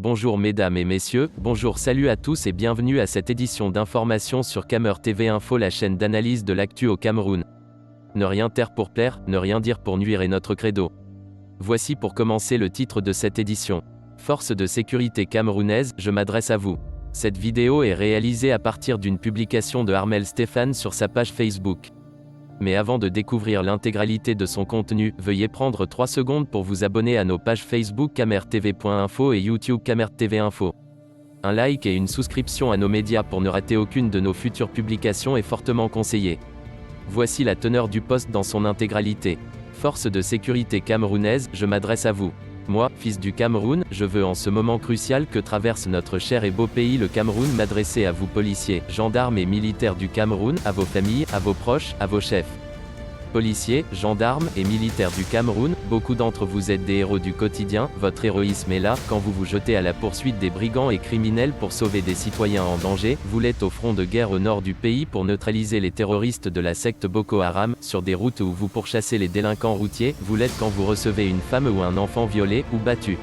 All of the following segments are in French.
Bonjour mesdames et messieurs, bonjour salut à tous et bienvenue à cette édition d'information sur Camer TV Info, la chaîne d'analyse de l'actu au Cameroun. Ne rien taire pour plaire, ne rien dire pour nuire est notre credo. Voici pour commencer le titre de cette édition. Force de sécurité camerounaise, je m'adresse à vous. Cette vidéo est réalisée à partir d'une publication de Armel Stéphane sur sa page Facebook. Mais avant de découvrir l'intégralité de son contenu, veuillez prendre 3 secondes pour vous abonner à nos pages Facebook camertv.info et YouTube Camer TV Info. Un like et une souscription à nos médias pour ne rater aucune de nos futures publications est fortement conseillé. Voici la teneur du post dans son intégralité. Force de sécurité camerounaise, je m'adresse à vous. Moi, fils du Cameroun, je veux en ce moment crucial que traverse notre cher et beau pays le Cameroun m'adresser à vous policiers, gendarmes et militaires du Cameroun, à vos familles, à vos proches, à vos chefs. Policiers, gendarmes et militaires du Cameroun, beaucoup d'entre vous êtes des héros du quotidien, votre héroïsme est là, quand vous vous jetez à la poursuite des brigands et criminels pour sauver des citoyens en danger, vous l'êtes au front de guerre au nord du pays pour neutraliser les terroristes de la secte Boko Haram, sur des routes où vous pourchassez les délinquants routiers, vous l'êtes quand vous recevez une femme ou un enfant violé ou battu.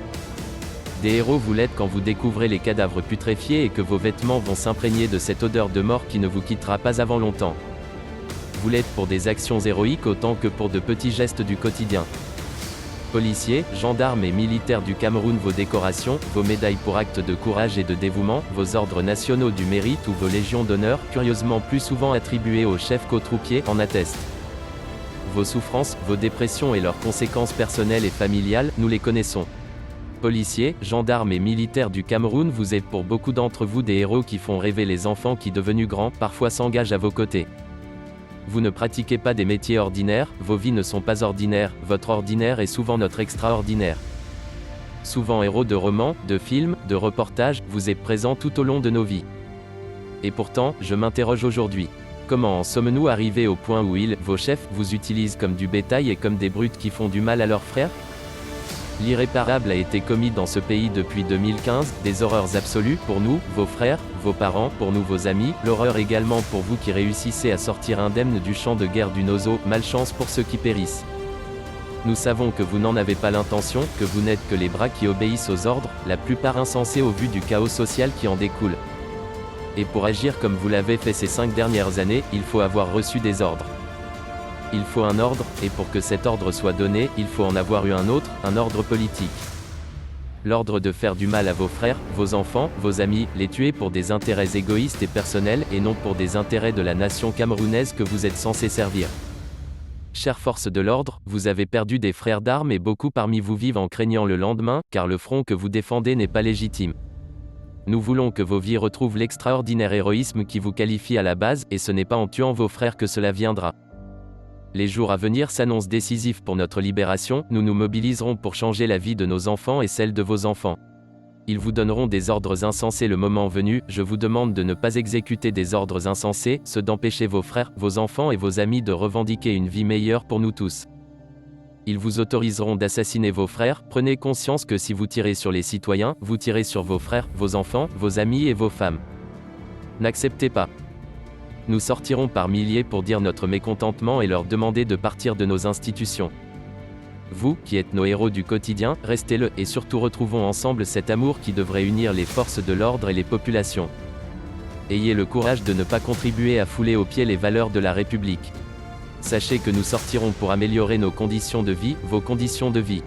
Des héros vous l'êtes quand vous découvrez les cadavres putréfiés et que vos vêtements vont s'imprégner de cette odeur de mort qui ne vous quittera pas avant longtemps. Vous l'êtes pour des actions héroïques autant que pour de petits gestes du quotidien. Policiers, gendarmes et militaires du Cameroun, vos décorations, vos médailles pour actes de courage et de dévouement, vos ordres nationaux du mérite ou vos légions d'honneur, curieusement plus souvent attribuées aux chefs qu'aux troupiers, en attestent. Vos souffrances, vos dépressions et leurs conséquences personnelles et familiales, nous les connaissons. Policiers, gendarmes et militaires du Cameroun, vous êtes pour beaucoup d'entre vous des héros qui font rêver les enfants qui, devenus grands, parfois s'engagent à vos côtés. Vous ne pratiquez pas des métiers ordinaires, vos vies ne sont pas ordinaires, votre ordinaire est souvent notre extraordinaire. Souvent héros de romans, de films, de reportages, vous êtes présents tout au long de nos vies. Et pourtant, je m'interroge aujourd'hui. Comment en sommes-nous arrivés au point où ils, vos chefs, vous utilisent comme du bétail et comme des brutes qui font du mal à leurs frères ? L'irréparable a été commis dans ce pays depuis 2015, des horreurs absolues pour nous, vos frères, vos parents, pour nous vos amis, l'horreur également pour vous qui réussissez à sortir indemnes du champ de guerre du Nozo, malchance pour ceux qui périssent. Nous savons que vous n'en avez pas l'intention, que vous n'êtes que les bras qui obéissent aux ordres, la plupart insensés au vu du chaos social qui en découle. Et pour agir comme vous l'avez fait ces 5 dernières années, il faut avoir reçu des ordres. Il faut un ordre, et pour que cet ordre soit donné, il faut en avoir eu un autre, un ordre politique. L'ordre de faire du mal à vos frères, vos enfants, vos amis, les tuer pour des intérêts égoïstes et personnels, et non pour des intérêts de la nation camerounaise que vous êtes censés servir. Chères forces de l'ordre, vous avez perdu des frères d'armes et beaucoup parmi vous vivent en craignant le lendemain, car le front que vous défendez n'est pas légitime. Nous voulons que vos vies retrouvent l'extraordinaire héroïsme qui vous qualifie à la base, et ce n'est pas en tuant vos frères que cela viendra. Les jours à venir s'annoncent décisifs pour notre libération, nous nous mobiliserons pour changer la vie de nos enfants et celle de vos enfants. Ils vous donneront des ordres insensés le moment venu, je vous demande de ne pas exécuter des ordres insensés, ceux d'empêcher vos frères, vos enfants et vos amis de revendiquer une vie meilleure pour nous tous. Ils vous autoriseront d'assassiner vos frères, prenez conscience que si vous tirez sur les citoyens, vous tirez sur vos frères, vos enfants, vos amis et vos femmes. N'acceptez pas. Nous sortirons par milliers pour dire notre mécontentement et leur demander de partir de nos institutions. Vous, qui êtes nos héros du quotidien, restez-le, et surtout retrouvons ensemble cet amour qui devrait unir les forces de l'ordre et les populations. Ayez le courage de ne pas contribuer à fouler aux pieds les valeurs de la République. Sachez que nous sortirons pour améliorer nos conditions de vie, vos conditions de vie.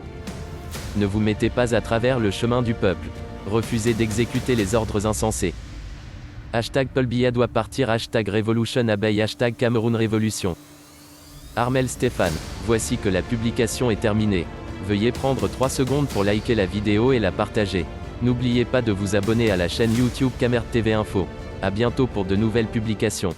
Ne vous mettez pas à travers le chemin du peuple. Refusez d'exécuter les ordres insensés. Paul Biya doit partir, Revolution Abeille, Cameroun Révolution. Armel Stéphane. Voici que la publication est terminée. Veuillez prendre 3 secondes pour liker la vidéo et la partager. N'oubliez pas de vous abonner à la chaîne YouTube Camer TV Info. À bientôt pour de nouvelles publications.